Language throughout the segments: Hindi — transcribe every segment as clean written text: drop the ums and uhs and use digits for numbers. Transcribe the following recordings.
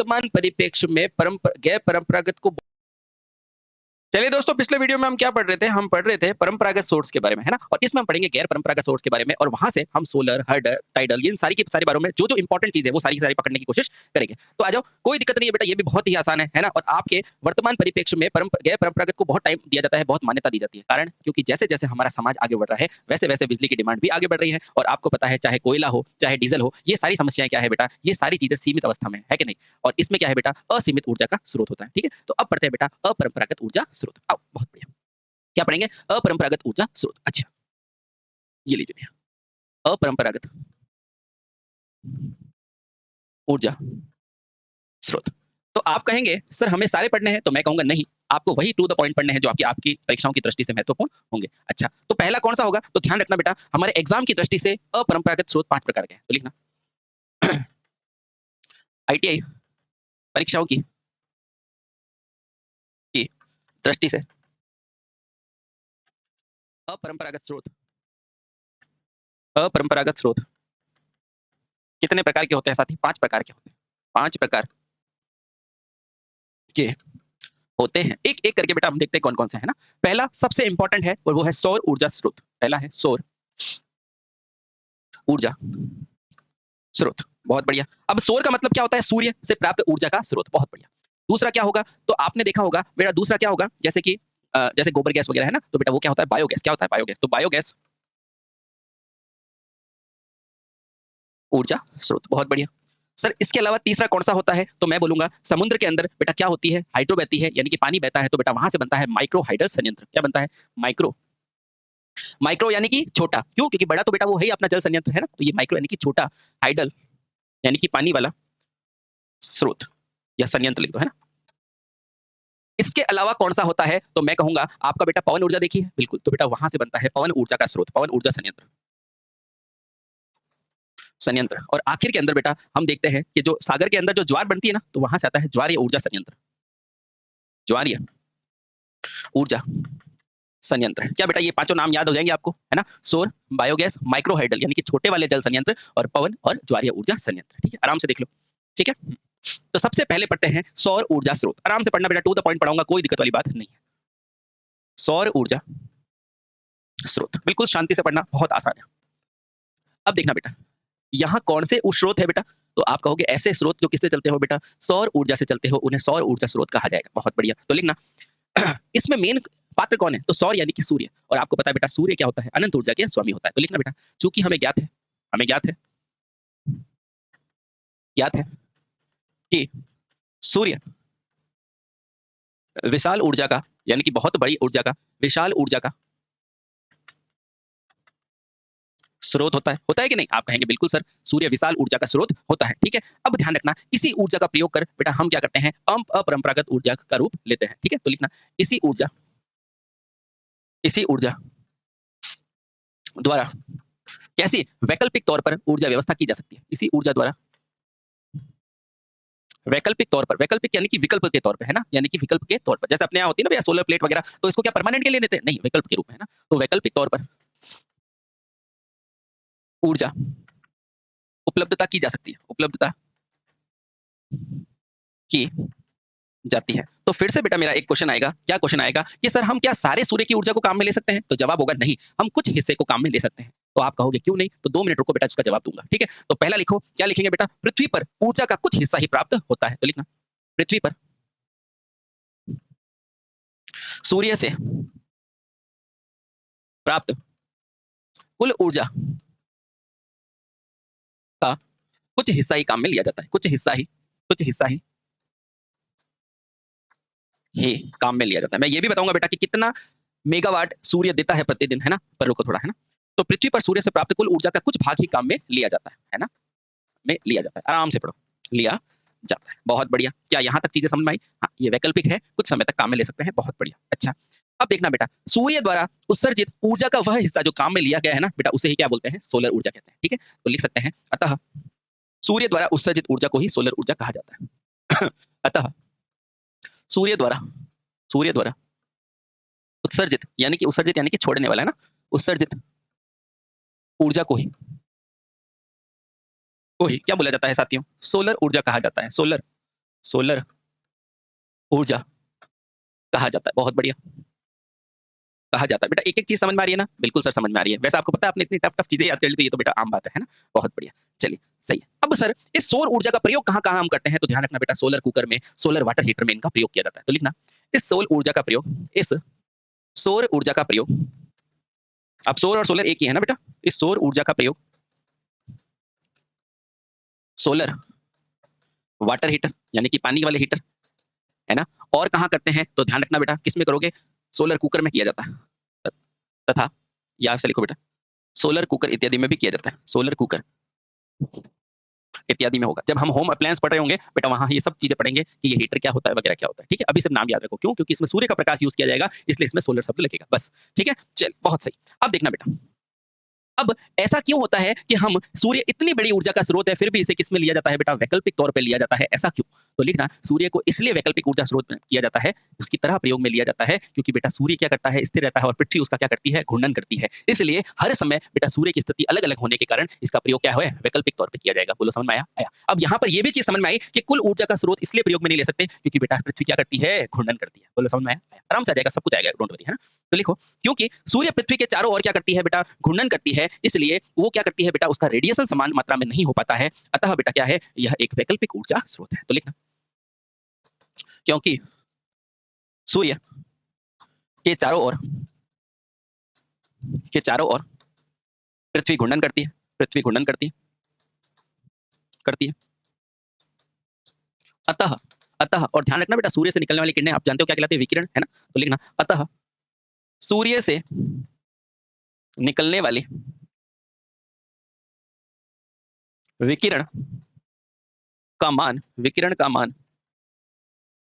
वर्तमान परिप्रेक्ष्य में गैर परंपरागत को। चलिए दोस्तों, पिछले वीडियो में हम क्या पढ़ रहे थे? हम पढ़ रहे थे परंपरागत सोर्स के बारे में, है ना। और इसमें हम पढ़ेंगे गैर परंपरागत सोर्स के बारे में, और वहां से हम सोलर, हर्डर, टाइडल, इन सारी की सारी बारों में जो जो इंपॉर्टेंट चीज है वो सारी की सारी पकड़ने की कोशिश करेंगे। तो आ जाओ, कोई दिक्कत नहीं है बेटा, ये भी बहुत ही आसान है ना। और आपके वर्तमान परिप्रेक्ष्य में गैर परंपरागत को बहुत टाइम दिया जाता है, बहुत मान्यता दी जाती है। कारण क्योंकि जैसे जैसे हमारा समाज आगे बढ़ रहा है वैसे वैसे बिजली की डिमांड भी आगे बढ़ रही है। और आपको पता है, चाहे कोयला हो चाहे डीजल हो, ये सारी समस्याएं क्या है बेटा, ये सारी चीजें सीमित अवस्था में है कि नहीं। और इसमें क्या है बेटा, असीमित ऊर्जा का स्रोत होता है। ठीक है, तो अब पढ़ते हैं बेटा अपरंपरागत ऊर्जा स्रोत। आओ, बहुत बढ़िया। क्या पढ़ेंगे? अपरंपरागत ऊर्जा स्रोत। अच्छा, ये लीजिए भैया, अपरंपरागत ऊर्जा स्रोत। तो आप कहेंगे सर हमें सारे पढ़ने हैं, तो मैं कहूंगा नहीं, आपको वही टू द पॉइंट पढ़ने हैं जो आपकी परीक्षाओं की दृष्टि से महत्वपूर्ण होंगे। अच्छा, तो पहला कौन सा होगा? तो ध्यान रखना बेटा, हमारे एग्जाम की दृष्टि से अपरंपरागत स्रोत 5 प्रकार के हैं, तो लिखना। आईटीआई परीक्षाओं की दृष्टि से अपरंपरागत स्रोत कितने प्रकार के होते हैं साथी? 5 प्रकार के होते हैं। 5 प्रकार के होते हैं। एक एक करके बेटा हम देखते हैं कौन कौन से है ना। पहला सबसे इंपॉर्टेंट है और वो है सौर ऊर्जा स्रोत। पहला है सौर ऊर्जा स्रोत। बहुत बढ़िया। अब सौर का मतलब क्या होता है? सूर्य से प्राप्त ऊर्जा का स्रोत। बहुत बढ़िया। दूसरा क्या होगा? तो आपने देखा होगा बेटा, दूसरा क्या होगा, जैसे कि जैसे गोबर गैस वगैरह है ना, तो बेटा वो क्या होता है? बायोगैस। क्या होता है? बायोगैस। तो बायोगैस ऊर्जा स्रोत। बहुत बढ़िया। सर इसके अलावा तीसरा कौन सा होता है? तो मैं बोलूंगा समुद्र के अंदर बेटा क्या होती है? हाइड्रो बहती है, यानी कि पानी बहता है, तो बेटा वहां से बनता है माइक्रो हाइडल संयंत्र। क्या बनता है? माइक्रो। माइक्रो यानी कि छोटा। क्यों? क्योंकि बड़ा तो बेटा वो है ही अपना जल संयंत्र, है ना। तो ये माइक्रो यानी कि छोटा, हाइडल यानी कि पानी वाला स्रोत या संयंत्र लिख दो, है ना। इसके अलावा कौन सा होता है? तो मैं कहूंगा आपका बेटा पवन ऊर्जा देखी है, बिल्कुल, तो बेटा वहां से बनता है पवन ऊर्जा का स्रोत, पवन ऊर्जा संयंत्र। और आखिर के अंदर बेटा हम देखते हैं कि जो सागर के अंदर जो ज्वार बनती है ना, तो वहां से आता है ज्वारीय ऊर्जा संयंत्र। ज्वारीय ऊर्जा संयंत्र। क्या बेटा ये पांचों नाम याद हो जाएंगे आपको, है ना? सौर, बायोगैस, माइक्रो हाइडल यानी कि छोटे वाले जल संयंत्र, और पवन और ज्वारीय ऊर्जा संयंत्र। ठीक है, आराम से देख लो। ठीक है, तो सबसे पहले पढ़ते हैं सौर ऊर्जा स्रोत। आराम से पढ़ना बेटा, टू द पॉइंट पढ़ाऊंगा, कोई दिक्कत वाली बात नहीं है। सौर ऊर्जा स्रोत, बिल्कुल शांति से पढ़ना, बहुत आसान है। अब देखना बेटा, यहाँ कौन से स्रोत है बेटा? तो आप कहोगे ऐसे स्रोत जो किससे चलते हो बेटा? सौर ऊर्जा से चलते हो, उन्हें सौर ऊर्जा स्रोत कहा जाएगा। बहुत बढ़िया, तो लिखना। इसमें मेन पात्र कौन है? तो सौर यानी कि सूर्य। और आपको पता है बेटा सूर्य क्या होता है? अनंत ऊर्जा के स्वामी होता है। तो लिखना बेटा, चूंकि हमें ज्ञात है कि सूर्य विशाल ऊर्जा का, यानी कि बहुत बड़ी ऊर्जा का, विशाल ऊर्जा का स्रोत होता है कि नहीं? आप कहेंगे बिल्कुल सर, सूर्य विशाल ऊर्जा का स्रोत होता है। ठीक है, अब ध्यान रखना, इसी ऊर्जा का प्रयोग कर बेटा हम क्या करते हैं? अपरंपरागत ऊर्जा का रूप लेते हैं। ठीक है, तो लिखना, इसी ऊर्जा द्वारा कैसी वैकल्पिक तौर पर ऊर्जा व्यवस्था की जा सकती है? इसी ऊर्जा द्वारा वैकल्पिक तौर पर, वैकल्पिक यानी कि विकल्प के तौर पे, है ना, यानी कि विकल्प के तौर पर। जैसे अपने यहाँ होती है ना भैया सोलर प्लेट वगैरह, तो इसको क्या परमानेंट के लिए लेते हैं? नहीं, विकल्प के रूप में, है ना। तो वैकल्पिक तौर पर ऊर्जा उपलब्धता की जा सकती है, उपलब्धता की जाती है। तो फिर से बेटा मेरा एक क्वेश्चन आएगा, क्या क्वेश्चन आएगा कि सर हम क्या सारे सूर्य की ऊर्जा को काम में ले सकते हैं? तो जवाब होगा नहीं, हम कुछ हिस्से को काम में ले सकते हैं। तो आप कहोगे क्यों नहीं? तो 2 मिनट रुको बेटा, इसका जवाब दूंगा। ठीक है, तो पहला लिखो, क्या लिखेंगे बेटा? पृथ्वी पर ऊर्जा का कुछ हिस्सा ही प्राप्त होता है। तो लिखना, पृथ्वी पर सूर्य से प्राप्त कुल ऊर्जा का कुछ हिस्सा ही काम में लिया जाता है। कुछ हिस्सा ही काम में लिया जाता है। मैं ये भी बताऊंगा बेटा कि कितना मेगावाट सूर्य देता है प्रतिदिन, है ना। पर रुको थोड़ा, है ना। तो पृथ्वी पर सूर्य से प्राप्त कुल ऊर्जा का कुछ भाग ही काम में लिया जाता है ना, में लिया जाता है। आराम से पढ़ो, लिया जाता है। बहुत बढ़िया। क्या यहाँ तक चीजें समझ में आई? हाँ, ये वैकल्पिक है, कुछ समय तक काम में ले सकते हैं। बहुत बढ़िया। अच्छा, अब देखना बेटा, सूर्य द्वारा उत्सर्जित ऊर्जा का वह हिस्सा जो काम में लिया गया है ना बेटा, उसे ही क्या बोलते हैं? सोलर ऊर्जा कहते हैं। ठीक है, तो लिख सकते हैं, अतः सूर्य द्वारा उत्सर्जित ऊर्जा को ही सोलर ऊर्जा कहा जाता है। अतः सूर्य द्वारा उत्सर्जित यानी कि छोड़ने वाला, है ना, उत्सर्जित ऊर्जा को ही क्या बोला जाता है साथियों? सोलर ऊर्जा कहा जाता है। सोलर सोलर ऊर्जा कहा जाता है। बहुत बढ़िया, कहा जाता है। बेटा एक-एक चीज़ समझ में आ रही है ना? बिल्कुल सर समझ में आ रही है। वैसे आपको पता है आपने इतनी टफ-टफ चीज़ें याद कर ली तो ये तो बेटा आम बात है ना? बहुत बढ़िया। चलिए, सही है। अब सर इस सौर ऊर्जा का प्रयोग कहाँ-कहाँ हम करते हैं? तो ध्यान रखना बेटा सोलर कुकर में, सोलर वाटर हीटर में इनका प्रयोग किया जाता है। तो लिखना इस सौर ऊर्जा का प्रयोग अब सौर और सोलर एक ही है ना बेटा? इस सौर ऊर्जा का प्रयोग सोलर वाटर हीटर यानी कि पानी वाले हीटर, है ना? और कहाँ करते हैं? तो ध्यान रखना बेटा किसमें करोगे? सोलर कुकर में किया जाता है। त तथा या ऐसे लिखो बेटा सोलर कुकर इत्यादि में भी किया जाता है। सोलर कुकर इत्यादि में होगा। जब हम होम अप्लायंस पढ़ रहे होंगे, बेटा वहाँ ये सब चीज़ें पढ़ेंगे कि ये हीटर क्या होता है, वगैरह क्या होता है। ठीक है? अभी सिर्फ नाम याद रखो। क्यों? क्योंकि इसमें सूर्य का प्रकाश यूज़ किया जाएगा, इसलिए इसमें सोलर शब्द लगेगा। बस, ठीक है? चल बहुत सही। अब देखना बेटा अब ऐसा क्यों होता है कि हम सूर्य इतनी बड़ी ऊर्जा का स्रोत है फिर भी इसे किसमें लिया जाता है बेटा वैकल्पिक तौर पे लिया जाता है ऐसा क्यों? तो लिखना सूर्य को इसलिए वैकल्पिक ऊर्जा स्रोत किया जाता है उसकी तरह प्रयोग में लिया जाता है क्योंकि बेटा सूर्य क्या करता है स्थिर रहता है और पृथ्वी उसका क्या करती है घूर्णन करती है इसलिए हर समय बेटा सूर्य की स्थिति अलग अलग होने के कारण इसका प्रयोग क्या है वैकल्पिक तौर पर किया जाएगा। बोलो समझ में आया? आया। अब यहाँ पर यह भी चीज समझ में आई कि कुल ऊर्जा का स्रोत इसलिए प्रयोग में नहीं ले सकते क्योंकि बेटा पृथ्वी क्या करती है घूर्णन करती है। बोलो समझ में आया? आया। आराम से आ जाएगा सब कुछ आएगा डोंट वरी है ना। तो लिखो क्योंकि सूर्य पृथ्वी के चारों ओर क्या करती है बेटा घूर्णन करती है इसलिए वो क्या करती है बेटा उसका रेडिएशन समान मात्रा में नहीं हो पाता है अतः बेटा क्या है यह एक वैकल्पिक ऊर्जा स्रोत है। तो लिखना क्योंकि सूर्य के चारों ओर पृथ्वी घूर्णन करती है करती है अतः अतः और ध्यान रखना बेटा सूर्य से निकलने वाली किरणें आप जानते हो क्या कहलाती है विकिरण है ना। तो लिखना अतः सूर्य से निकलने वाली विकिरण विकिरण का मान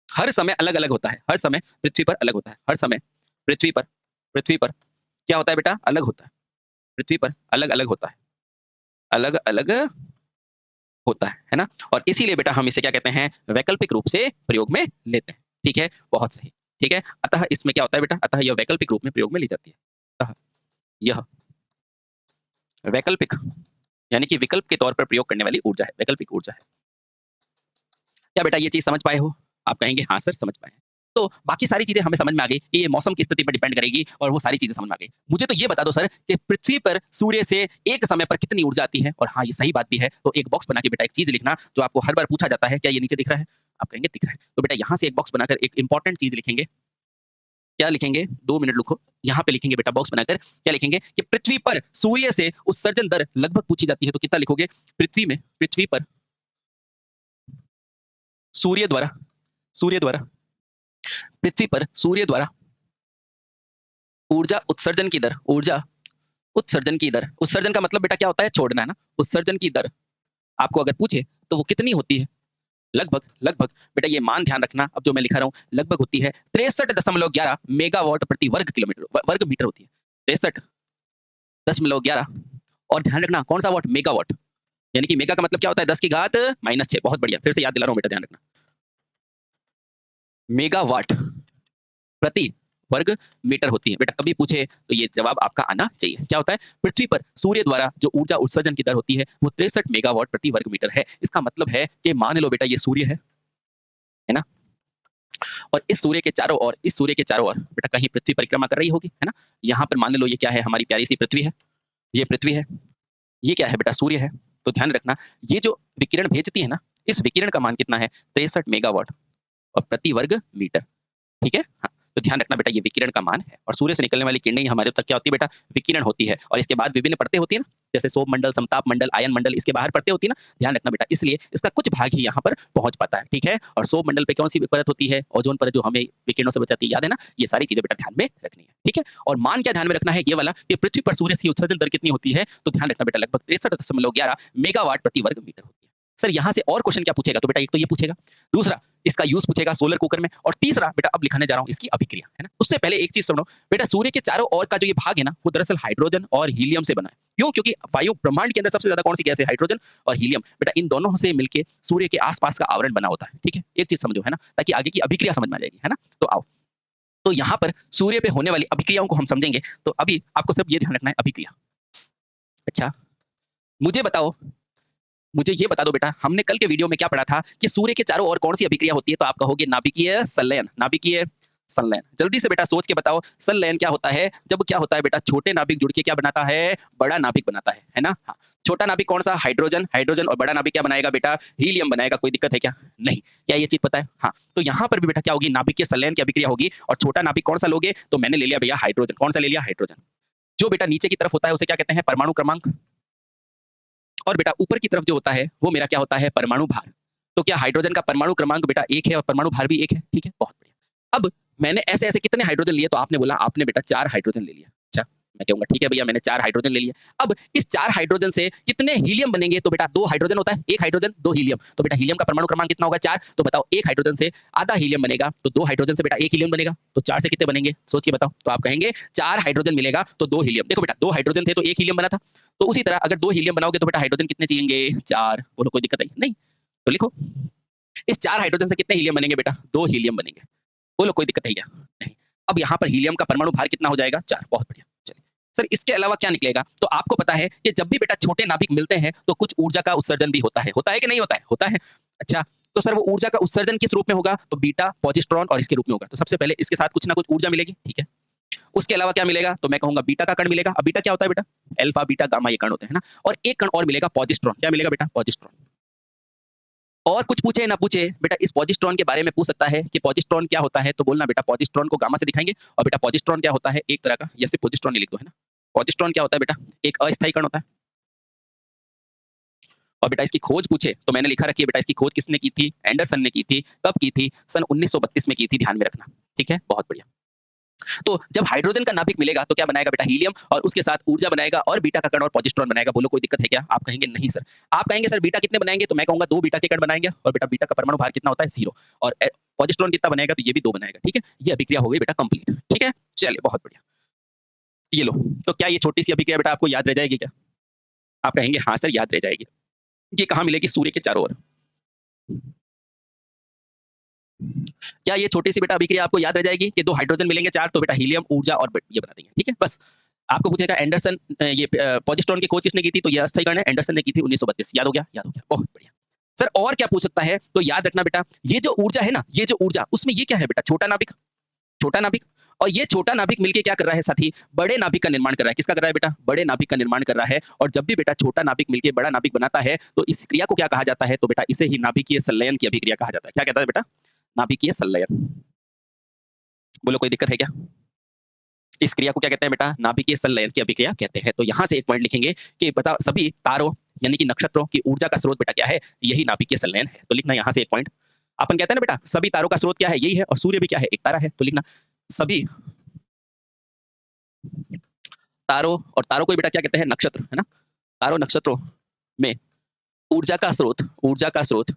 हर समय अलग अलग होता है। हर समय पृथ्वी पर अलग होता है। हर समय पृथ्वी पर क्या होता है बेटा अलग होता है। पृथ्वी पर अलग अलग होता है अलग अलग होता है ना। और इसीलिए बेटा हम इसे क्या कहते हैं वैकल्पिक रूप से प्रयोग में लेते हैं। ठीक है बहुत सही। ठीक है अतः इसमें क्या होता है बेटा अतः यह वैकल्पिक रूप में प्रयोग में ली जाती है। अतः यह वैकल्पिक यानी कि विकल्प के तौर पर प्रयोग करने वाली ऊर्जा है वैकल्पिक ऊर्जा है। क्या बेटा ये चीज समझ पाए हो? आप कहेंगे हाँ सर समझ पाए। तो बाकी सारी चीजें हमें समझ में आ गई कि ये मौसम की स्थिति पर डिपेंड करेगी और वो सारी चीजें समझ में आ गई। मुझे तो ये बता दो सर कि पृथ्वी पर सूर्य से एक समय पर कितनी ऊर्जा आती है और हाँ ये सही बात भी है। तो एक बॉक्स बना के बेटा एक चीज लिखना जो आपको हर बार पूछा जाता है क्या ये नीचे दिख रहा है? आप कहेंगे दिख रहा है। तो बेटा यहाँ से एक बॉक्स बनाकर एक इंपॉर्टेंट चीज लिखेंगे। क्या लिखेंगे? 2 मिनट लिखो। यहाँ पे लिखेंगे बेटा बॉक्स बनाकर क्या लिखेंगे कि पृथ्वी पर सूर्य से उत्सर्जन दर लगभग पूछी जाती है तो कितना लिखोगे? पृथ्वी पर सूर्य द्वारा पृथ्वी पर सूर्य द्वारा ऊर्जा उत्सर्जन की दर उत्सर्जन का मतलब बेटा क्या होता है छोड़ना है ना। उत्सर्जन की दर आपको अगर पूछे तो वो कितनी होती है? लगभग बेटा ये मान ध्यान रखना अब जो मैं लिखा रहा हूँ लगभग होती है 63.11 मेगावाट प्रति वर्ग मीटर होती है। 63.11 और ध्यान रखना कौन सा वाट? मेगावाट यानी कि मेगा का मतलब क्या होता है 10 की घात -6। बहुत बढ़िया फिर से याद दिला रहा हूँ बेटा ध्यान रखना मेगावाट प्रति वर्ग मीटर होती है। बेटा कभी पूछे तो ये जवाब आपका आना चाहिए। क्या होता है? पृथ्वी पर सूर्य द्वारा जो ऊर्जा उत्सर्जन की दर होती है वो 63 मेगावाट प्रति वर्ग मीटर है। इसका मतलब है कि मान लो बेटा ये सूर्य है ना। और इस सूर्य के चारों ओर बेटा कहीं पृथ्वी परिक्रमा कर रही होगी है ना। यहाँ पर मान लो ये क्या है हमारी प्यारी सी पृथ्वी है। ये पृथ्वी है ये क्या है बेटा सूर्य है। तो ध्यान रखना ये जो विकिरण भेजती है ना इस विकिरण का मान कितना है 63 मेगावाट और प्रति वर्ग मीटर। ठीक है हाँ। तो ध्यान रखना बेटा ये विकिरण का मान है और सूर्य से निकलने वाली किरणें हमारे तक क्या होती है बेटा विकिरण होती है और इसके बाद विभिन्न परतें होती है ना जैसे सोम मंडल समताप मंडल आयन मंडल इसके बाहर परतें होती है ना। ध्यान रखना बेटा इसलिए इसका कुछ भाग ही यहाँ पर पहुंच पाता है। ठीक है और सोम मंडल पे कौन सी परत होती है ओजोन परत जो हमें विकिरणों से बचाती है याद है ना। ये सारी चीजें बेटा ध्यान में रखनी है। ठीक है और मान क्या ध्यान में रखना है ये वाला कि पृथ्वी पर सूर्य की उत्सर्जन दर कितनी होती है तो ध्यान रखना बेटा लगभग 63.11 मेगावाट प्रति वर्ग मीटर होती है। सर यहाँ से और क्वेश्चन क्या पूछेगा? तो बेटा एक तो ये पूछेगा दूसरा इसका यूज पूछेगा सोलर कुकर में और तीसरा बेटा अब लिखाने जा रहा हूँ इसकी अभिक्रिया है ना। उससे पहले एक चीज सुनो बेटा सूर्य के चारों ओर का जो ये भाग है ना वो दरअसल हाइड्रोजन और हीलियम से बना है। क्यों? क्योंकि वायु ब्रह्मांड के अंदर सबसे ज्यादा कौन सी गैस है? हाइड्रोजन और हीलियम। बेटा इन दोनों से मिलकर सूर्य के आसपास का आवरण बना होता है। ठीक है एक चीज समझो है ना ताकि आगे की अभिक्रिया समझ में आ जाएगी है ना। तो आओ तो यहाँ पर सूर्य पे होने वाली अभिक्रियाओं को हम समझेंगे। तो अभी आपको सब ये ध्यान रखना है अभिक्रिया। अच्छा मुझे बताओ मुझे ये बता दो बेटा, हमने कल के वीडियो में क्या पढ़ा था कि सूर्य के चारों ओर कौन-सी अभिक्रिया होती है? तो आप कहोगे नाभिकीय संलयन, नाभिकीय संलयन। जल्दी से बेटा सोच के बताओ, संलयन क्या होता है? जब क्या होता है बेटा, छोटे नाभिक जुड़ के क्या बनाता है? बड़ा नाभिक बनाता है ना? हाँ। छोटा नाभिक कौन-सा? हाइड्रोजन, हाइड्रोजन और बड़ा नाभिक क्या बनाएगा बेटा? हीलियम बनाएगा। कोई दिक्कत है क्या? नहीं। क्या ये चीज़ पता है? हाँ। तो यहाँ पर भी बेटा क्या होगी? नाभिकीय संलयन की अभिक्रिया होगी और छोटा नाभिक कौन-सा लोगे? तो मैंने ले लिया भैया हाइड्रोजन। कौन-सा ले लिया? हाइड्रोजन। जो बेटा नीचे की तरफ होता है उसे क्या कहते हैं? परमाणु क्रमांक। और बेटा ऊपर की तरफ जो होता है वो मेरा क्या होता है? परमाणु भार। तो क्या हाइड्रोजन का परमाणु क्रमांक बेटा 1 है और परमाणु भार भी 1 है? ठीक है, बहुत बढ़िया। अब मैंने ऐसे-ऐसे कितने हाइड्रोजन लिए? तो आपने बोला आपने बेटा 4 हाइड्रोजन ले लिया। अच्छा, मैं कहूँगा ठीक है भैया मैंने 4 हाइड्रोजन ले लिया। अब इस 4 हाइड्रोजन से कितने हीलियम बनेंगे? तो बेटा 2 हाइड्रोजन होता है, 1 हाइड्रोजन 2 हीलियम। तो बेटा हीलियम का परमाणु क्रमांक कितना होगा? 4। तो बताओ 1 हाइड्रोजन से आधा हीलियम बनेगा, तो 2 हाइड्रोजन से बेटा 1 हीलियम बनेगा। तो 4 से कितने बनेंगे? सोच के बताओ। तो आप कहेंगे 4 हाइड्रोजन मिलेगा तो 2 हीलियम। देखो बेटा 2 हाइड्रोजन थे तो 1 हीलियम बना था। तो उसी तरह अगर 2 हीलियम बनाओगे तो बेटा हाइड्रोजन कितने चाहिएंगे? 4। बोलो कोई दिक्कत आई? नहीं। तो लिखो, इस 4 हाइड्रोजन से कितने हीलियम बनेंगे बेटा? 2 हीलियम बनेंगे। बोलो कोई दिक्कत है क्या? नहीं। अब यहाँ पर हीलियम का परमाणु भार कितना हो जाएगा? 4। बहुत बढ़िया। चलिए। सर इसके अलावा क्या निकलेगा? तो आपको पता है कि जब भी बेटा छोटे नाभिक मिलते हैं तो कुछ ऊर्जा का उत्सर्जन भी होता है। होता है कि नहीं होता है? होता है। अच्छा, तो सर वो ऊर्जा का उत्सर्जन किस रूप में होगा? तो बीटा, पॉज़िट्रॉन और इसके रूप में होगा। तो सबसे पहले इसके साथ कुछ ना कुछ ऊर्जा मिलेगी, ठीक है? उसके अलावा क्या मिलेगा? तो मैं कहूँगा बीटा का कण मिलेगा। अब बीटा क्या होता है बेटा? अल्फा, बीटा, गामा ये कण होते हैं ना? और एक कण और मिलेगा पॉज़िट्रॉन। क्या मिलेगा बेटा? पॉज़िट्रॉन। और कुछ पूछे ना पूछे बेटा इस पॉजिस्ट्रॉन के बारे में पूछ सकता है कि पॉजिस्ट्रॉन क्या होता है? तो बोलना बेटा पॉजिस्ट्रॉन को गामा से दिखाएँगे और बेटा पॉजिस्ट्रॉन क्या होता है? एक तरह का या सिर्फ पॉजिस्ट्रॉन ही लिख दो, है ना? पॉजिस्ट्रॉन क्या होता है बेटा? एक अस्थायी कण होता है। और बेटा इसकी खोज पूछे तो मैंने लिखा रखी है बेटा इसकी खोज किसने की थी? एंडरसन ने की थी। कब की थी? सन 1932 में की थी, ध्यान में रखना। ठीक है? बहुत बढ़िया। तो जब हाइड्रोजन का नाभिक मिलेगा तो क्या बनाएगा बेटा? हीलियम और उसके साथ ऊर्जा बनाएगा और बीटा का कण और पॉजिस्ट्रॉन बनाएगा। बोलो कोई दिक्कत है क्या? आप कहेंगे नहीं सर। आप कहेंगे सर बीटा कितने बनाएँगे? तो मैं कहूँगा 2 बीटा के कण बनाएँगे और बेटा बीटा का परमाणु भार कितना होता है? 0 और पॉजिस्ट्रॉन कितना बनेगा? तो ये भी 2 बनाएगा। ठीक है? ये अभिक्रिया हो गई बेटा कंप्लीट। ठीक है? चलिए बहुत बढ़िया। ये लो। तो क्या ये छोटी-सी अभिक्रिया बेटा आपको याद रह जाएगी क्या? आप कहेंगे हाँ सर याद रह जाएगी। ये कहाँ मिलेगी? सूर्य के चारों ओर। क्या ये छोटी-सी बेटा अभिक्रिया आपको याद रह जाएगी कि 2 हाइड्रोजन मिलेंगे 4 तो बेटा हीलियम, ऊर्जा और ये बना देंगे। ठीक है? बस। आपको पूछेगा एंडरसन पॉजिस्ट्रॉन की खोज किसने की थी? तो ये अस्थायी कण है, एंडरसन ने की थी 1932। याद हो गया? याद हो गया। बहुत बढ़िया। सर और क्या पूछ सकता है? तो याद रखना बेटा, ये जो ऊर्जा है ना, ये जो ऊर्जा उसमें ये क्या है बेटा? छोटा नाभिक, छोटा नाभिक और ये छोटा नाभिक मिलके क्या कर रहा है साथी? बड़े नाभिक का निर्माण कर रहा है। किसका कर रहा है बेटा? बड़े नाभिक का निर्माण कर रहा है और जब भी बेटा छोटा नाभिक मिलके बड़ा नाभिक बनाता है, तो इस क्रिया को क्या कहा जाता है? तो बेटा इसे ही नाभिकीय संलयन की अभिक्रिया कहा जाता है। क्या कहता है बेटा? नाभिकीय संलयन। बोलो कोई दिक्कत है क्या? इस क्रिया को क्या कहते हैं बेटा? नाभिकीय संलयन की अभिक्रिया कहते हैं। तो यहाँ से एक पॉइंट लिखेंगे कि बता सभी तारों यानी कि नक्षत्रों की ऊर्जा का स्रोत बेटा क्या है? यही नाभिकीय संलयन है। तो लिखना यहाँ से एक पॉइंट। अपन कहते हैं ना बेटा सभी तारों का स्रोत क्या है? यही है और सूर्य भी क्या है? एक तारा है। तो लिखना सभी तारों और तारों को ही बेटा क्या कहते हैं? नक्षत्र, है ना? तारों नक्षत्रों में ऊर्जा का स्रोत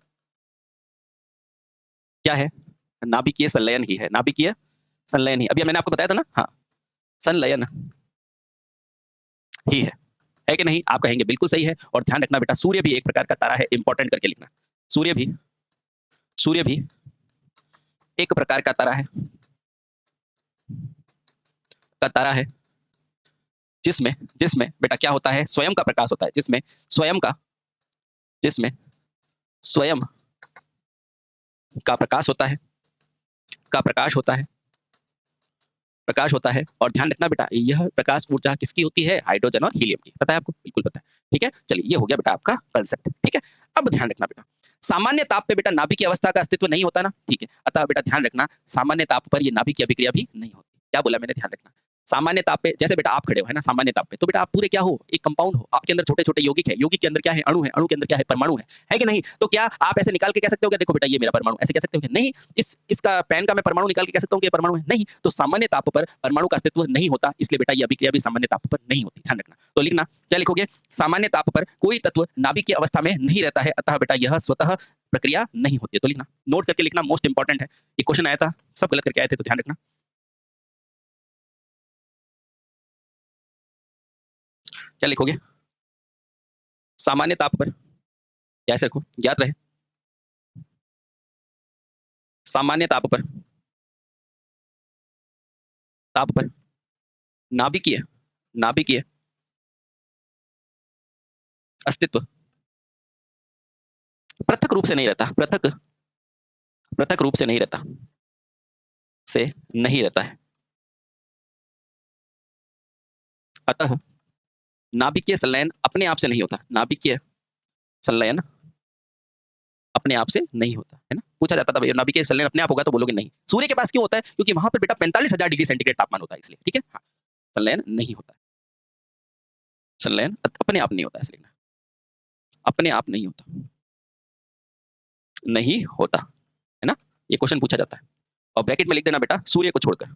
क्या है? नाभिकीय संलयन ही है। नाभिकीय संलयन ही। अभी मैंने आपको बताया था ना? हाँ, संलयन ही है। है कि नहीं? आप कहेंगे बिल्कुल सही है और ध्यान रखना बेटा सूर्य भी एक प्रकार का तारा है, इंपॉर्टेंट करके लिखना। सूर्य भी सूर्य भी एक प्रकार का तारा है जिसमें जिसमें बेटा क्या होता है? स्वयं का प्रकाश होता है। जिसमें स्वयं का प्रकाश होता है का प्रकाश होता है और ध्यान रखना बेटा यह प्रकाश ऊर्जा किसकी होती है? हाइड्रोजन और हीलियम की। पता है आपको? बिल्कुल पता है। ठीक है? चलिए ये हो गया बेटा आपका कांसेप्ट। ठीक है? अब ध्यान रखना बेटा सामान्य ताप पे बेटा नाभिकीय अवस्था का अस्तित्व नहीं होता ना? ठीक है। अतः बेटा ध्यान रखना सामान्य ताप पर ये नाभिकीय अभिक्रिया भी नहीं होती। क्या बोला मैंने? ध्यान रखना। सामान्य ताप पे जैसे बेटा आप खड़े हो है ना सामान्य ताप पे तो बेटा आप पूरे क्या हो? एक कंपाउंड हो। आपके अंदर छोटे-छोटे यौगिक है। यौगिक के अंदर क्या है? अणु है। अणु के अंदर क्या है? परमाणु है कि नहीं? तो क्या आप ऐसे निकाल के कह सकते हो क्या देखो बेटा ये मेरा परमाणु ऐसे कह सकते हो क्या? नहीं। इसका पेन का मैं परमाणु निकाल के कह सकता हूँ कि ये परमाणु है? नहीं। तो सामान्य ताप पर परमाणु का अस्तित्व नहीं होता इसलिए बेटा ये अभिक्रिया भी सामान्य ताप पर नहीं होती। ध्यान रखना। तो लिखना क्या लिखोगे? सामान्य ताप पर कोई तत्व नाभिकीय अवस्था में नहीं रहता है अतः बेटा यह स्वतः प्रक्रिया नहीं होती है। तो लिखना नोट करके लिखना मोस्ट इंपॉर्टेंट है। ये क्वेश्चन आया था सब गलत करके आए थे तो ध्यान रखना। क्या लिखोगे? सामान्य ताप पर क्या ऐसे रखो याद रहे सामान्य ताप पर नाभिकीय नाभिकीय अस्तित्व पृथक रूप से नहीं रहता, पृथक रूप से नहीं रहता, से नहीं रहता है। अतः नाभिकीय संलयन अपने आप से नहीं होता, नाभिकीय संलयन अपने आप से नहीं होता, है ना? पूछा जाता था भैया नाभिकीय संलयन अपने आप होगा तो बोलोगे नहीं। सूर्य के पास क्यों होता है? क्योंकि वहां पर बेटा 45,000 डिग्री सेंटीग्रेड तापमान होता है इसलिए, ठीक है? हाँ, संलयन नहीं होता है। संलयन अपने आप नहीं होता है इसलिए, अपने आप नहीं होता, नहीं होता, है ना? ये क्वेश्चन पूछा जाता है और ब्रैकेट में लिख देना बेटा सूर्य को छोड़कर,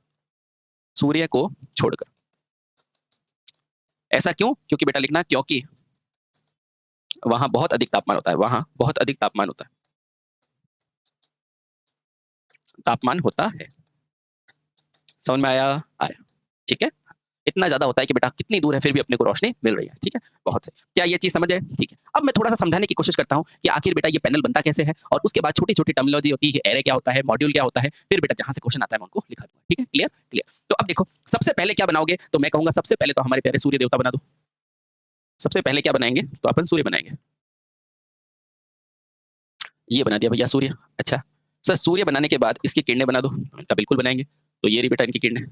सूर्य को छोड़कर। ऐसा क्यों? क्योंकि बेटा लिखना क्योंकि वहां बहुत अधिक तापमान होता है, वहां बहुत अधिक तापमान होता है, तापमान होता है। समझ में आया? आया, ठीक है? इतना ज्यादा होता है कि बेटा कितनी दूर है फिर भी अपने को रोशनी मिल रही है, ठीक है? बहुत सही। क्या ये चीज समझ है? ठीक है। अब मैं थोड़ा सा समझाने की कोशिश करता हूँ कि आखिर बेटा ये पैनल बनता कैसे है और उसके बाद छोटी छोटी टर्मिनोलॉजी होती है, एरे क्या होता है, मॉड्यूल क्या होता है, फिर बेटा जहां से क्वेश्चन आता है मैं उनको लिखा दूंगा, ठीक है? क्लियर? क्लियर। तो अब देखो सबसे पहले क्या बनाओगे, तो मैं कहूंगा सबसे पहले तो हमारे प्यारे सूर्य देवता बना दो। सबसे पहले क्या बनाएंगे, तो अपन सूर्य बनाएंगे। ये बना दिया भैया सूर्य। अच्छा सर, सूर्य बनाने के बाद इसकी किरणें बना दो। तो बिल्कुल बनाएंगे। तो ये रही बेटा इनकी किरणें।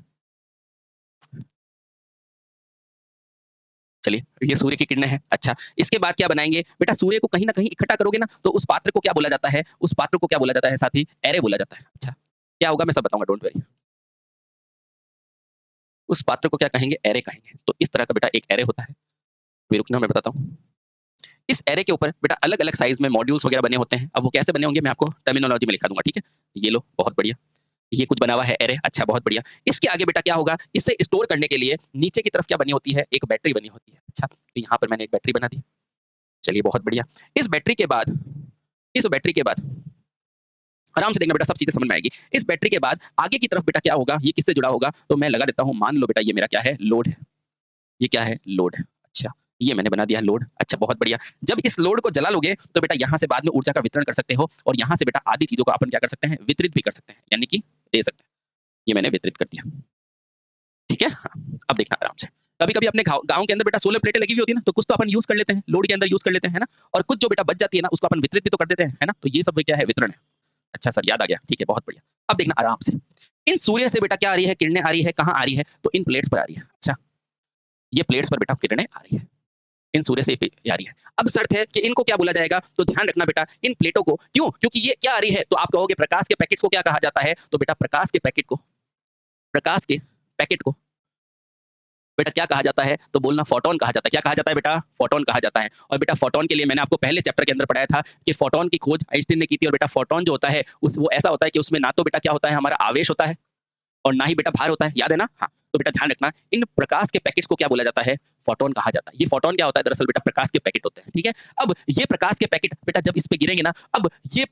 चलिए ये सूर्य की किरणें हैं। अच्छा इसके बाद क्या बनाएंगे बेटा, सूर्य को कहीं ना कहीं इकट्ठा करोगे ना, तो उस पात्र को क्या बोला जाता है, उस पात्र को क्या बोला जाता है साथी, एरे बोला जाता है। अच्छा क्या होगा मैं सब बताऊंगा, डोंट वरी। उस पात्र को क्या कहेंगे, एरे कहेंगे। तो इस तरह का बेटा एक एरे होता है। अभी रुकना मैं बताता हूँ। इस एरे के ऊपर बेटा अलग अलग साइज में मॉड्यूल्स वगैरह बने होते हैं। अब वो कैसे बने होंगे मैं आपको टर्मिनोलॉजी में लिखा दूंगा, ठीक है? ये लो, बहुत बढ़िया। ये कुछ बना हुआ है एरे। अच्छा बहुत बढ़िया। इसके आगे बेटा क्या होगा, इसे स्टोर करने के लिए नीचे की तरफ क्या बनी होती है, एक बैटरी बनी होती है। अच्छा तो यहाँ पर मैंने एक बैटरी बना दी। चलिए बहुत बढ़िया। इस बैटरी के बाद, इस बैटरी के बाद आराम से देखना बेटा, सब चीजें समझ में आएगी। इस बैटरी के बाद आगे की तरफ बेटा क्या होगा, ये किससे जुड़ा होगा, तो मैं लगा देता हूँ। मान लो बेटा ये मेरा क्या है, लोड है। ये क्या है, लोड है। अच्छा ये मैंने बना दिया लोड। अच्छा बहुत बढ़िया। जब इस लोड को जला लोगे तो बेटा यहाँ से बाद में ऊर्जा का वितरण कर सकते हो और यहाँ से बेटा आधी चीजों को अपन क्या कर सकते हैं, वितरित भी कर सकते हैं, यानी कि दे सकते हैं। ये मैंने वितरित कर दिया, ठीक है? हाँ, अब देखना आराम से। कभी कभी अपने गांव के अंदर बेटा सोलर प्लेटें लगी हुई होती है ना, तो कुछ तो अपन यूज कर लेते हैं, लोड के अंदर यूज कर लेते हैं, है ना? और कुछ जो बेटा बच जाती है ना, उसको अपन वितरित भी तो कर देते हैं, है ना? तो ये सब क्या है, वितरण है। अच्छा सर याद आ गया, ठीक है बहुत बढ़िया। अब देखना आराम से। इन सूर्य से बेटा क्या आ रही है, किरणें आ रही है। कहाँ आ रही है, तो इन प्लेट्स पर आ रही है। अच्छा ये प्लेट्स पर बेटा किरणें आ रही है, इन सूर्य से आ रही है। अब शर्त है कि इनको क्या बोला जाएगा, तो ध्यान रखना बेटा इन प्लेटों को, क्यों, क्योंकि ये क्या आ रही है, तो आप कहोगे प्रकाश के पैकेट्स को क्या कहा जाता है, तो बेटा प्रकाश के पैकेट को, प्रकाश के पैकेट को बेटा क्या कहा जाता है, तो बोलना फोटोन कहा जाता है। क्या कहा जाता है बेटा, फोटोन कहा जाता है। और बेटा फोटोन के लिए मैंने आपको पहले चैप्टर के अंदर पढ़ाया था कि फोटोन की खोज आइंस्टीन ने की थी। और बेटा फोटोन जो होता है उस वो ऐसा होता है कि उसमें ना तो बेटा क्या होता है, हमारा आवेश होता है, और ना ही बेटा भार होता है। याद है ना? हाँ। तो बेटा ध्यान रखना, इन प्रकाश के पैकेट्स को क्या बोला जाता है, फोटोन कहा जाता है। ये फोटोन क्या होता है, दरअसल बेटा प्रकाश के पैकेट होते हैं, ठीक है? अब ये प्रकाश के पैकेट बेटा जब इस पे गिरेंगे ना, अब ये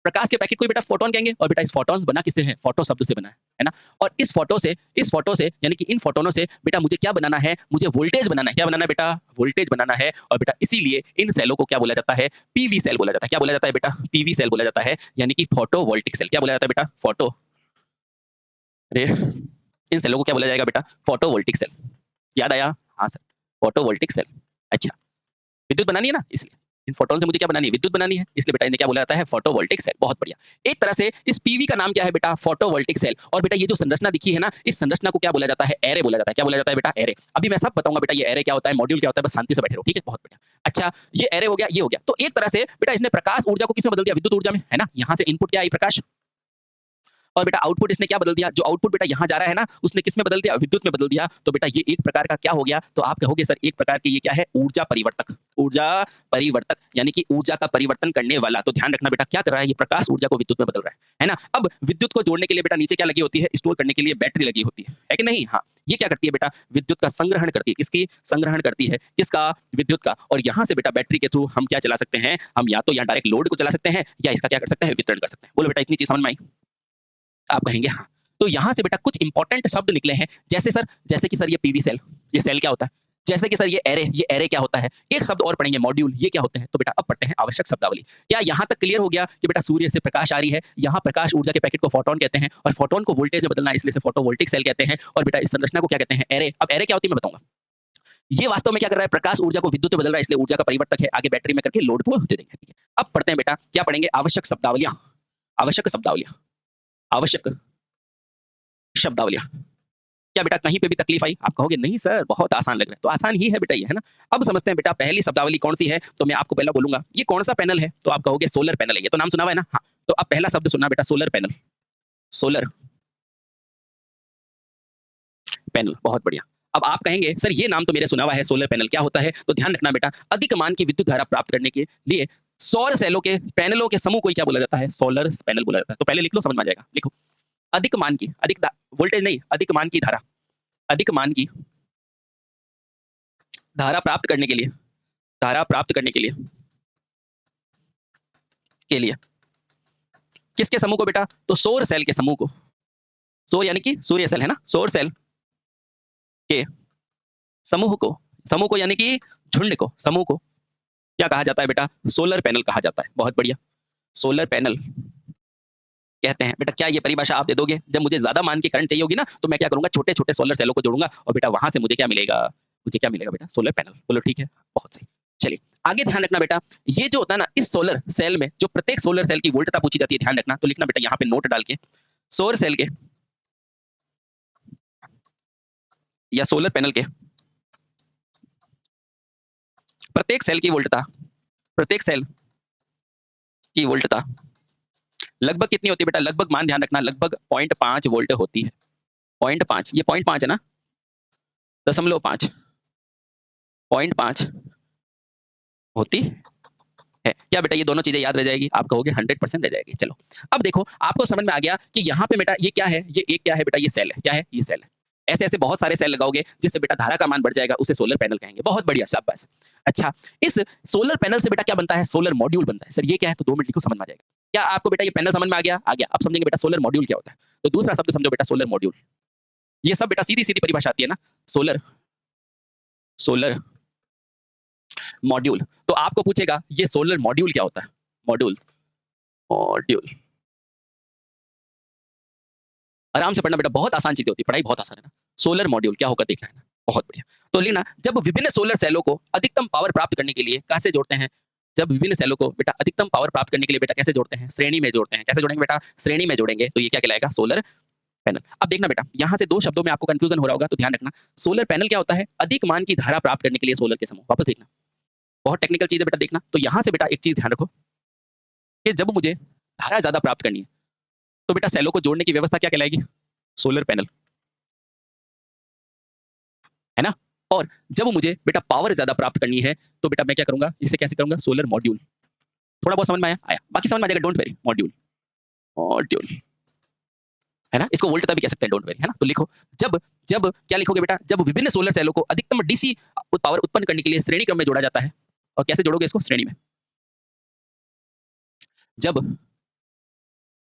प्रकाश के पैकेट को बेटा फोटोन कहेंगे। और बेटा इस फोटॉन्स बना किससे है, फोटो शब्द से बना है ना? और इस फोटो से, इस फोटो से यानी कि इन फोटोनों से बेटा मुझे क्या बनाना है, मुझे वोल्टेज बनाना है। क्या बनाना है बेटा, वोल्टेज बनाना है। और बेटा इसीलिए इन सेलों को क्या बोला जाता है, पीवी सेल बोला जाता है। क्या बोला जाता है बेटा, पीवी सेल बोला जाता है, यानी कि फोटोवोल्टिक सेल। क्या बोला जाता है बेटा, फोटो, अरे इन सेलों को क्या बोला जाएगा बेटा, फोटोवोल्टिक सेल। याद आया? हाँ सर, फोटोवोल्टिक सेल। अच्छा विद्युत बनानी है ना, इसलिए इन फोटोन से मुझे क्या बनानी है, विद्युत बनानी है, इसलिए बेटा इन्हें क्या बोला जाता है, फोटोवोल्टिक सेल। बहुत बढ़िया। एक तरह से इस पीवी का नाम क्या है बेटा, फोटोवोल्टिक सेल। और बेटा ये जो संरचना दिखी है ना, इस संरचना को क्या बोला जाता है, एरे बोला जाता है। क्या बोला जाता है बेटा, एरे। अभी मैं सब बताऊंगा बेटा, ये एरे क्या होता है, मॉड्यूल क्या होता है, बस शांति से बैठे रहो, ठीक है? बहुत बढ़िया। अच्छा ये एरे हो गया, ये हो गया। तो एक तरह से बेटा इसने प्रकाश ऊर्जा को किसमें बदल दिया, विद्युत ऊर्जा में, है ना? यहाँ से इनपुट क्या आई, प्रकाश, और बेटा आउटपुट इसने क्या बदल दिया, जो आउटपुट बेटा यहाँ जा रहा है ना, उसने किस में बदल दिया, विद्युत में बदल दिया। तो बेटा ये एक प्रकार का क्या हो गया, तो आप कहोगे सर एक प्रकार के ये क्या है, ऊर्जा परिवर्तक। ऊर्जा परिवर्तक यानी कि ऊर्जा का परिवर्तन करने वाला। तो ध्यान रखना बेटा क्या कर रहा है, ये प्रकाश ऊर्जा को विद्युत में बदल रहा है ना? अब विद्युत को जोड़ने के लिए बेटा नीचे क्या लगी होती है, स्टोर करने के लिए बैटरी लगी होती है कि नहीं? हाँ। ये क्या करती है बेटा, विद्युत का संग्रहण करती है। किसकी संग्रहण करती है, किसका, विद्युत का। और यहाँ से बेटा बैटरी के थ्रू हम क्या चला सकते हैं, हम या तो यहाँ डायरेक्ट लोड को चला सकते हैं, या इसका क्या कर सकते हैं, वितरण कर सकते हैं। बोलो बेटा इतनी चीज समझ में आई? आप कहेंगे हाँ। तो यहाँ से बेटा कुछ इंपॉर्टेंट शब्द निकले हैं, जैसे सर, जैसे कि सर ये पीवी सेल, ये सेल क्या होता है, जैसे कि सर ये एरे क्या होता है। एक शब्द और पढ़ेंगे, मॉड्यूल, ये क्या होते हैं। तो बेटा अब पढ़ते हैं आवश्यक शब्दावली। क्या यहाँ तक क्लियर हो गया कि बेटा सूर्य से प्रकाश आ रही है, यहाँ प्रकाश ऊर्जा के पैकेट को फोटोन कहते हैं, और फोटोन को वोल्टेज में बदलना इसलिए से फोटोवोल्टिक सेल कहते हैं। और बेटा इस संरचना को क्या कहते हैं, एरे। अब एरे क्या होती है मैं बताऊंगा। ये वास्तव में क्या कर रहा है, प्रकाश ऊर्जा को विद्युत में बदल रहा है, इसलिए ऊर्जा का परिवर्तक है, आगे बैटरी में करके लोड को दे देंगे। ठीक है, अब पढ़ते हैं बेटा, क्या पढ़ेंगे, आवश्यक शब्दावलियां। आवश्यक शब्दावलियां, आवश्यक शब्दावलियां। क्या बेटा कहीं पे भी तकलीफ आई? आप कहोगे नहीं सर बहुत आसान लग रहा है, तो आसान ही है बेटा ये, है ना। अब समझते हैं बेटा पहली शब्दावली कौन सी है, तो मैं आपको पहला बोलूंगा ये कौन सा पैनल है, तो आप कहोगे सोलर पैनल है, ये तो नाम सुना हुआ है ना। हाँ, तो अब पहला शब्द सुनना बेटा, सोलर पैनल। सोलर पैनल, बहुत बढ़िया। अब आप कहेंगे सर ये नाम तो मेरे सुना हुआ है, सोलर पैनल क्या होता है, तो ध्यान रखना बेटा, अधिक मान की विद्युत धारा प्राप्त करने के लिए सौर सेलों के पैनलों के समूह को ही क्या बोला जाता है, सोलर पैनल बोला जाता है। तो पहले लिख लो, समझ में आ जाएगा, लिखो। अधिक मान की, अधिक वोल्टेज नहीं, अधिक मान की धारा, अधिक मान की धारा प्राप्त करने के लिए, धारा प्राप्त करने के लिए किसके समूह को बेटा, तो सौर सेल के समूह को। सौर यानी कि सूर्य सेल है ना, सौर सेल के समूह को, समूह को यानी कि झुंड को, समूह को क्या कहा जाता है बेटा, सोलर पैनल कहा जाता है। बहुत बढ़िया, सोलर पैनल कहते हैं। बेटा क्या ये परिभाषा आप दे दोगे, जब मुझे ज्यादा मान की करंट चाहिए होगी ना, तो मैं क्या करूंगा, छोटे छोटे सोलर सेलों को जोड़ूंगा और बेटा वहां से मुझे क्या मिलेगा, मुझे क्या मिलेगा बेटा, सोलर पैनल। बोलो ठीक है, बहुत सही। चलिए आगे ध्यान रखना बेटा, ये जो होता है ना, इस सोलर सेल में जो प्रत्येक सोलर सेल की वोल्टता पूछी जाती है, ध्यान रखना, तो लिखना बेटा यहाँ पे नोट डाल के, सौर सेल के या सोलर पैनल के प्रत्येक सेल की वोल्टता, प्रत्येक सेल की वोल्टता लगभग कितनी होती है बेटा, लगभग मान ध्यान रखना, लगभग 0.5 वोल्ट होती है। 0.5, ये 0.5 है ना, 0.5, 0.5 होती है। क्या बेटा ये दोनों चीजें याद रह जाएगी, आप कहोगे 100% रह जाएगी। चलो अब देखो, आपको समझ में आ गया कि यहाँ पे बेटा ये क्या है, ये एक क्या है बेटा, ये सेल है, क्या है, ये सेल है। ऐसे ऐसे बहुत सारे सेल लगाओगे जिससे बेटा धारा का मान बढ़ जाएगा, उसे सोलर पैनल कहेंगे। बहुत बढ़िया, शाबाश। अच्छा, इस सोलर पैनल से बेटा क्या बनता है, सोलर मॉड्यूल बनता है। सर ये क्या है, तो 2 मिनट लिखो, समझ में आ जाएगा। क्या आपको बेटा ये पैनल समझ में आ गया, आ गया। अब समझेंगे बेटा सोलर मॉड्यूल क्या होता है, तो दूसरा शब्द समझो बेटा, सोलर मॉड्यूल। ये सब बेटा सीधी सीधी परिभाषा आती है ना, सोलर, सोलर मॉड्यूल। तो आपको पूछेगा ये सोलर मॉड्यूल क्या होता है, मॉड्यूल, मॉड्यूल। आराम से पढ़ना बेटा, बहुत आसान चीजें होती है, पढ़ाई बहुत आसान है ना। सोलर मॉड्यूल क्या होगा देखना है ना, बहुत बढ़िया। तो लेना, जब विभिन्न सोलर सेलों को अधिकतम पावर प्राप्त करने के लिए कैसे जोड़ते हैं, जब विभिन्न सेलों को बेटा अधिकतम पावर प्राप्त करने के लिए बेटा कैसे जोड़ते हैं, श्रेणी में जोड़ते हैं। कैसे जोड़ेंगे बेटा, श्रेणी में जोड़ेंगे, तो ये क्या कहलाएगा, सोलर पैनल। अब देखना बेटा, यहाँ से 2 शब्दों में आपको कंफ्यूजन हो रहा होगा, तो ध्यान रखना, सोलर पैनल क्या होता है, अधिक मान की धारा प्राप्त करने के लिए सोलर के समूह। वापस देखना, बहुत टेक्निकल चीज है बेटा, देखना। तो यहाँ से बेटा एक चीज ध्यान रखो कि जब मुझे धारा ज्यादा प्राप्त करनी है, तो बेटा सेलों को जोड़ने की व्यवस्था क्या कहलाएगी, सोलर पैनल, है ना। और जब मुझे बेटा पावर ज्यादा प्राप्त करनी है, तो बेटा मैं क्या करूंगा, इसे कैसे करूंगा, सोलर मॉड्यूल। थोड़ा बहुत समझ में आया, आया, बाकी समझ में आ जाएगा, डोंट वेरी। मॉड्यूल, मॉड्यूल, है ना, इसको वोल्टता भी कह सकते हैं, डोंट वेरी, है ना। तो लिखो, जब जब क्या लिखोगे बेटा, जब विभिन्न सोलर सेलों को अधिकतम डीसी पावर उत्पन्न करने के लिए श्रेणी क्रम में जोड़ा जाता है। और कैसे जोड़ोगे इसको, श्रेणी में। जब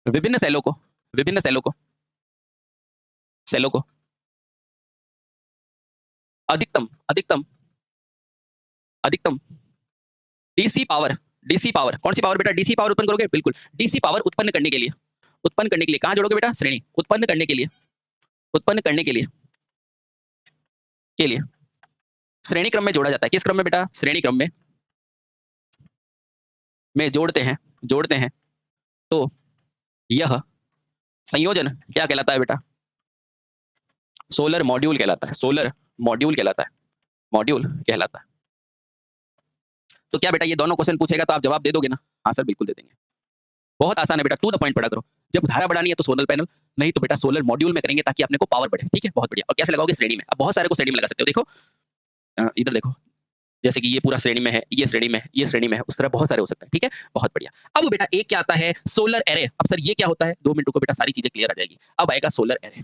विभिन्न सेलों को, विभिन्न सेलों को, सेलों को अधिकतम, अधिकतम, अधिकतम डीसी पावर, डीसी पावर, कौन सी पावर बेटा, डीसी पावर उत्पन्न करोगे, बिल्कुल। डीसी पावर उत्पन्न करने के लिए, उत्पन्न करने के लिए कहां जोड़ोगे बेटा, श्रेणी। उत्पन्न करने के लिए, उत्पन्न करने के लिए श्रेणी क्रम में जोड़ा जाता है। किस क्रम में बेटा, श्रेणी क्रम में जोड़ते हैं, जोड़ते हैं। तो यह संयोजन क्या कहलाता है बेटा, सोलर मॉड्यूल कहलाता है, सोलर मॉड्यूल कहलाता है, मॉड्यूल कहलाता है। तो क्या बेटा ये दोनों क्वेश्चन पूछेगा तो आप जवाब दे दोगे ना, हाँ सर बिल्कुल दे देंगे। बहुत आसान है बेटा, टू द पॉइंट पढ़ा करो। जब धारा बढ़ानी है तो सोलर पैनल, नहीं तो बेटा सोलर मॉड्यूल में करेंगे ताकि अपने को पावर बढ़े। ठीक है, बहुत बढ़िया। और कैसे लगाओगे, श्रेणी में। अब बहुत सारे को श्रेणी में लगा सकते हो, देखो इधर देखो, जैसे कि ये पूरा श्रेणी में है, ये श्रेणी में है, ये श्रेणी में है, उस तरह बहुत सारे हो सकते हैं। ठीक है, बहुत बढ़िया। अब बेटा एक क्या आता है, सोलर एरे। अब सर ये क्या होता है, 2 मिनट को बेटा सारी चीजें क्लियर आ जाएगी। अब आएगा सोलर एरे।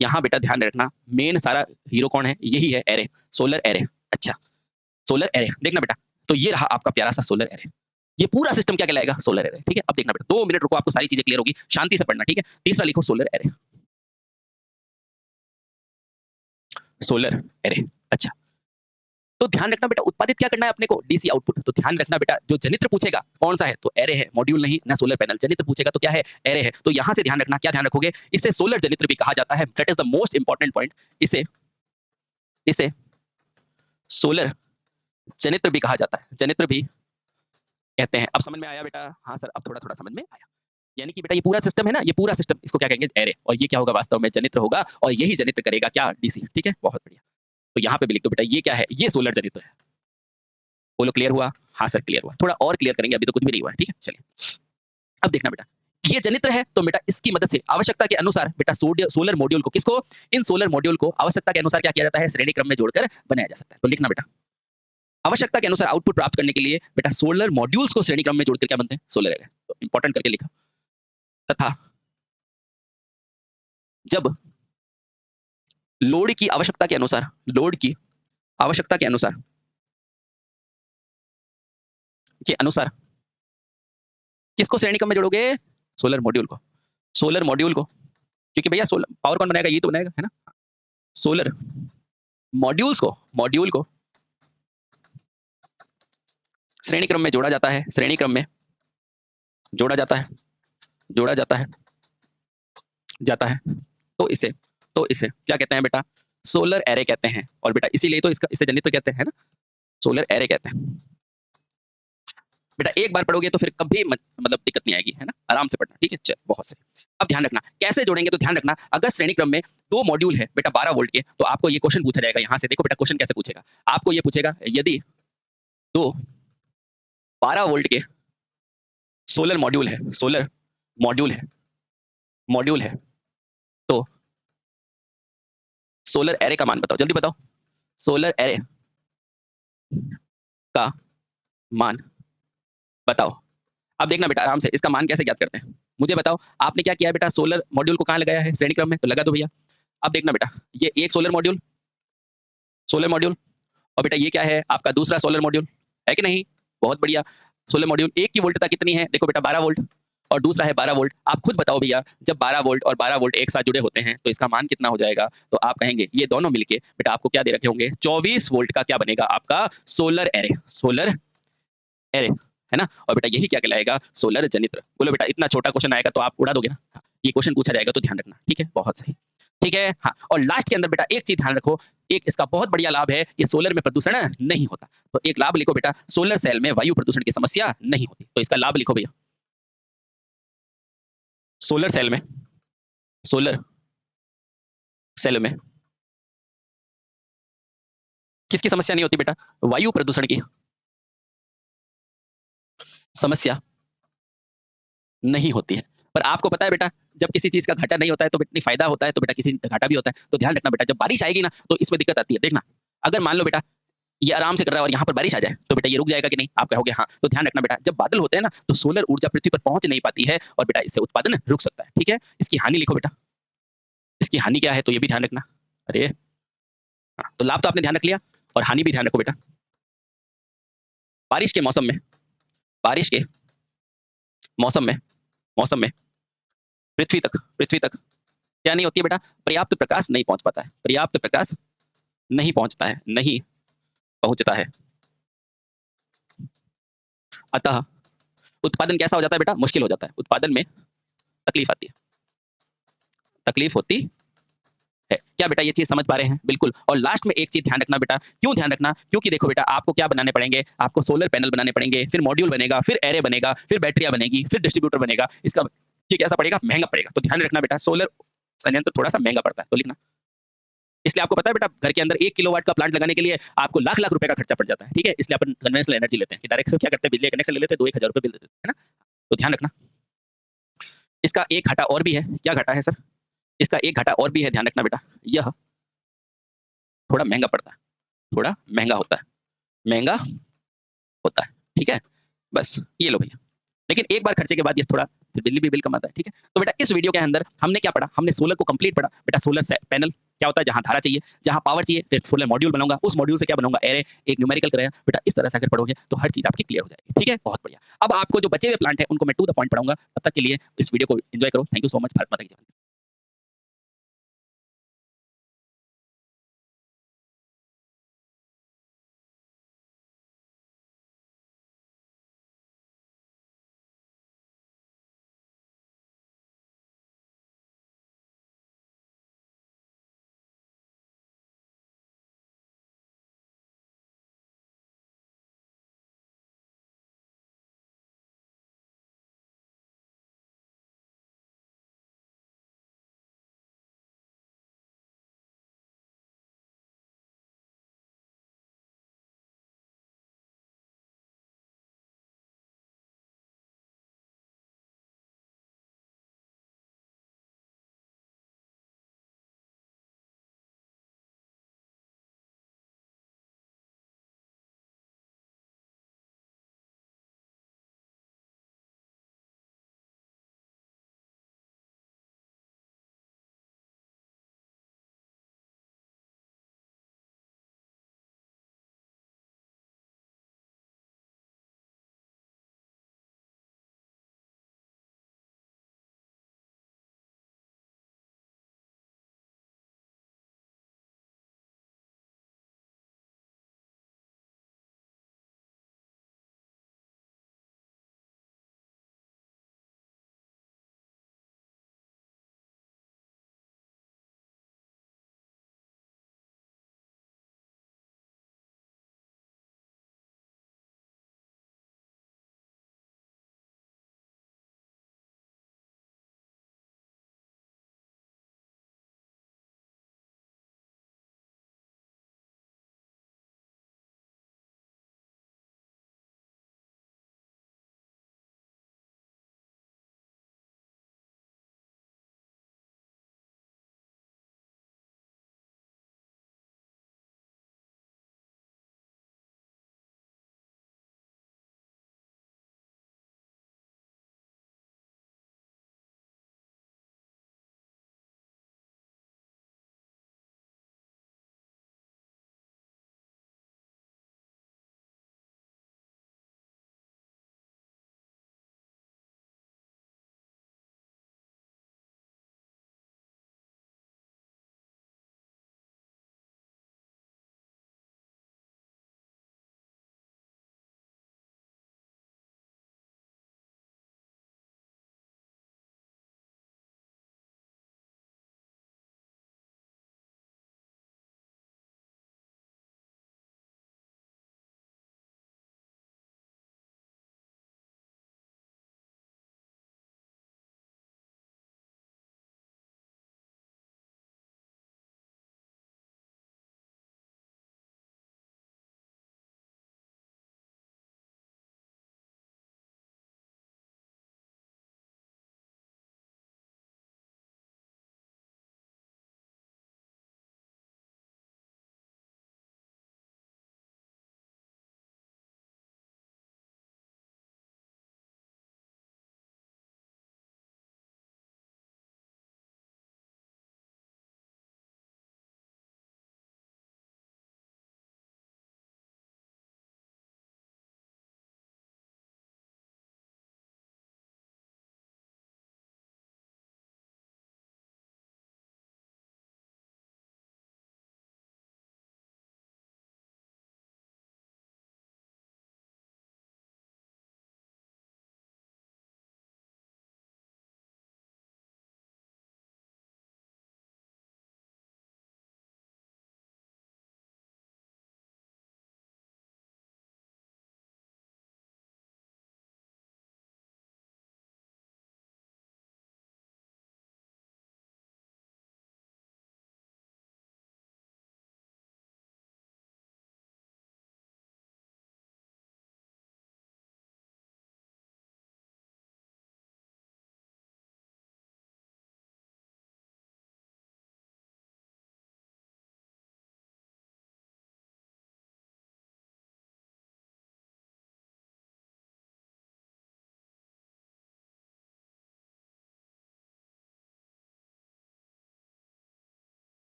यहाँ बेटा ध्यान रखना, मेन सारा हीरो कौन है, यही है, एरे, सोलर एरे। अच्छा, सोलर एरे देखना बेटा, तो ये रहा आपका प्यारा सा सोलर एरे। ये पूरा सिस्टम क्या कहलाएगा, सोलर एरे। ठीक है, अब देखना बेटा, 2 मिनट रुको, आपको सारी चीजें क्लियर होगी, शांति से पढ़ना। ठीक है, तीसरा लिखो, सोलर एरे, सोलर एरे। अच्छा, तो ध्यान रखना बेटा, उत्पादित क्या करना है अपने को, डीसी आउटपुट। तो ध्यान रखना बेटा, जो जनित्र पूछेगा कौन सा है, तो एरे है, मॉड्यूल नहीं ना सोलर पैनल। जनित्र पूछेगा तो क्या है, एरे है। तो यहां से ध्यान रखना, क्या ध्यान रखोगे, इसे सोलर जनित्र भी कहा जाता है। That is the most important point. इसे इसे सोलर जनित्र भी कहा जाता है, जनित्र भी कहते हैं। अब समझ में आया बेटा? हाँ सर, अब थोड़ा-थोड़ा समझ में आया। यानी कि बेटा ये पूरा सिस्टम है ना, ये पूरा सिस्टम, इसको क्या कहेंगे? एरे। और ये क्या होगा? वास्तव में जनित्र होगा और यही जनित्र करेगा क्या? डीसी। ठीक है, बहुत बढ़िया। तो यहाँ पे भी लिख दो बेटा, ये क्या है? ये सोलर जनित्र है। बोलो क्लियर हुआ? हाँ सर क्लियर हुआ। थोड़ा और क्लियर करेंगे, अभी तो कुछ भी नहीं हुआ है। ठीक है, चलिए। अब देखना बेटा, ये जनित्र है तो बेटा इसकी मदद से आवश्यकता के अनुसार बेटा सोलर मॉड्यूल को, किसको? इन सोलर मॉड्यूल को आवश्यकता के अनुसार क्या किया जाता है? श्रेणी क्रम में जोड़कर बनाया जा सकता है। तो लिखना बेटा, आवश्यकता के अनुसार आउटपुट प्राप्त करने के लिए बेटा सोलर मॉड्यूल्स को श्रेणी क्रम में जोड़कर क्या बनते हैं? Solar array. तो इंपॉर्टेंट करके लिखा। तथा जब लोड की आवश्यकता के अनुसार, लोड की आवश्यकता के अनुसार किसको श्रेणी क्रम में जोड़ोगे? सोलर मॉड्यूल को। सोलर मॉड्यूल को, क्योंकि भैया सोलर पावर कौन बनाएगा? ये तो बनाएगा, है ना? सोलर मॉड्यूल को श्रेणी क्रम में जोड़ा जाता है, श्रेणी क्रम में जोड़ा जाता है। तो इसे क्या कहते हैं बेटा? सोलर एरे कहते हैं। और बेटा इसीलिए तो इसे जनित्र कहते हैं ना, सोलर एरे कहते हैं। बेटा एक बार पढ़ोगे तो फिर कभी मतलब दिक्कत नहीं आएगी, है ना? आराम से पढ़ना, ठीक है? चल, बहुत सही। अब ध्यान रखना कैसे जोड़ेंगे, तो ध्यान रखना, अगर श्रेणी क्रम में 2 मॉड्यूल है बेटा 12 वोल्ट के, तो आपको ये क्वेश्चन पूछा जाएगा। यहाँ से देखो बेटा क्वेश्चन कैसे पूछेगा। आपको ये पूछेगा, यदि 2 12 वोल्ट के सोलर मॉड्यूल है, तो सोलर एरे का मान बताओ, जल्दी बताओ। सोलर एरे का मान बताओ। अब देखना बेटा आराम से, इसका मान कैसे ज्ञात करते हैं मुझे बताओ। आपने क्या किया है बेटा? सोलर मॉड्यूल को कहाँ लगाया है? श्रेणी क्रम में, तो लगा दो भैया। अब देखना बेटा, ये एक सोलर मॉड्यूल और बेटा ये क्या है? आपका दूसरा सोलर मॉड्यूल, है कि नहीं? बहुत बढ़िया। सोलर मॉड्यूल एक की वोल्टता कितनी है? देखो बेटा 12 वोल्ट और दूसरा है 12 वोल्ट। आप खुद बताओ भैया, जब 12 वोल्ट और 12 वोल्ट एक साथ जुड़े होते हैं तो इसका मान कितना हो जाएगा? तो आप कहेंगे ये दोनों मिलके बेटा आपको क्या दे रखे होंगे? 24 वोल्ट का क्या बनेगा? आपका सोलर एरे, है ना? और बेटा यही क्या कहलाएगा? सोलर जनित्र। बोलो बेटा इतना छोटा क्वेश्चन आएगा तो आप उड़ा दोगे ना? हाँ, ये क्वेश्चन पूछा जाएगा तो ध्यान रखना, ठीक है? बहुत सही, ठीक है। हाँ, और लास्ट के अंदर बेटा एक चीज ध्यान रखो, एक इसका बहुत बढ़िया लाभ है कि सोलर में प्रदूषण नहीं होता। तो एक लाभ लिखो बेटा, सोलर सेल में वायु प्रदूषण की समस्या नहीं होती। तो इसका लाभ लिखो भैया, सोलर सेल में किसकी समस्या नहीं होती बेटा? वायु प्रदूषण की समस्या नहीं होती है। पर आपको पता है बेटा, जब किसी चीज का घाटा नहीं होता है तो बेटा फायदा होता है, तो बेटा किसी का घाटा भी होता है। तो ध्यान रखना बेटा, जब बारिश आएगी ना तो इसमें दिक्कत आती है। देखना, अगर मान लो बेटा ये आराम से कर रहा है और यहाँ पर बारिश आ जाए तो बेटा ये रुक जाएगा कि नहीं? आप कहोगे हाँ। तो ध्यान रखना बेटा, जब बादल होते हैं ना तो सोलर ऊर्जा पृथ्वी पर पहुंच नहीं पाती है और बेटा इससे उत्पादन रुक सकता है, ठीक है? इसकी हानि लिखो बेटा, इसकी हानि क्या है तो ये भी ध्यान रखना। अरे हाँ, तो लाभ तो आपने ध्यान रख लिया और हानि भी ध्यान रखो बेटा। बारिश के मौसम में पृथ्वी तक क्या नहीं होती है बेटा? पर्याप्त प्रकाश नहीं पहुंच पाता है, पर्याप्त प्रकाश नहीं पहुंचता है। अतः उत्पादन कैसा हो जाता है बेटा? मुश्किल हो जाता है। उत्पादन में तकलीफ होती है। क्या बेटा ये चीज समझ पा रहे हैं? बिल्कुल। और लास्ट में एक चीज ध्यान रखना बेटा, क्यों ध्यान रखना? क्योंकि देखो बेटा आपको क्या बनाने पड़ेंगे? आपको सोलर पैनल बनाने पड़ेंगे, फिर मॉड्यूल बनेगा, फिर एरे बनेगा, फिर बैटरियां बनेगी, फिर डिस्ट्रीब्यूटर बनेगा। इसका ये कैसा पड़ेगा? महंगा पड़ेगा। तो ध्यान रखना बेटा, सोलर संयंत्र थोड़ा सा महंगा पड़ता है, तो लिखना। इसलिए आपको पता है बेटा, घर के अंदर 1 किलोवाट का प्लांट लगाने के लिए आपको लाख-लाख रुपए का खर्चा पड़ जाता है, ठीक है? इसलिए अपन कन्वेंशनल एनर्जी लेते हैं कि डायरेक्ट क्या करते हैं, बिजली कनेक्शन ले लेते हैं, 2-1 हज़ार रुपए बिल दे देते हैं, है ना? तो ध्यान रखना। इसका एक घाटा और भी है। क्या घाटा है सर? इसका एक घाटा और भी है, ध्यान रखना बेटा। यह थोड़ा महंगा पड़ता है, थोड़ा महंगा होता है, ठीक है? बस ये लो भैया। लेकिन एक बार खर्चे के बाद ये थोड़ा फिर बिजली भी बिल कम आता है, ठीक है? तो बेटा इस वीडियो के अंदर हमने क्या पढ़ा? हमने सोलर को कंप्लीट पढ़ा। बेटा सोलर पैनल क्या होता है? जहां धारा चाहिए, जहां पावर चाहिए, फिर सोलर मॉड्यूल बनाऊंगा, उस मॉड्यूल से क्या बनाऊंगा? एरे, एक न्यूमेरिकल कराया। बेटा इस तरह से अगर पढ़ोगे तो हर चीज आपकी क्लियर हो जाएगी, ठीक है? बहुत बढ़िया। अब आपको जो बचे हुए प्लांट है उनको मैं टू द पॉइंट पढ़ाऊंगा। तब तक के लिए इस वीडियो को एंजॉय करो। Thank you so much. Bharat माता की जय।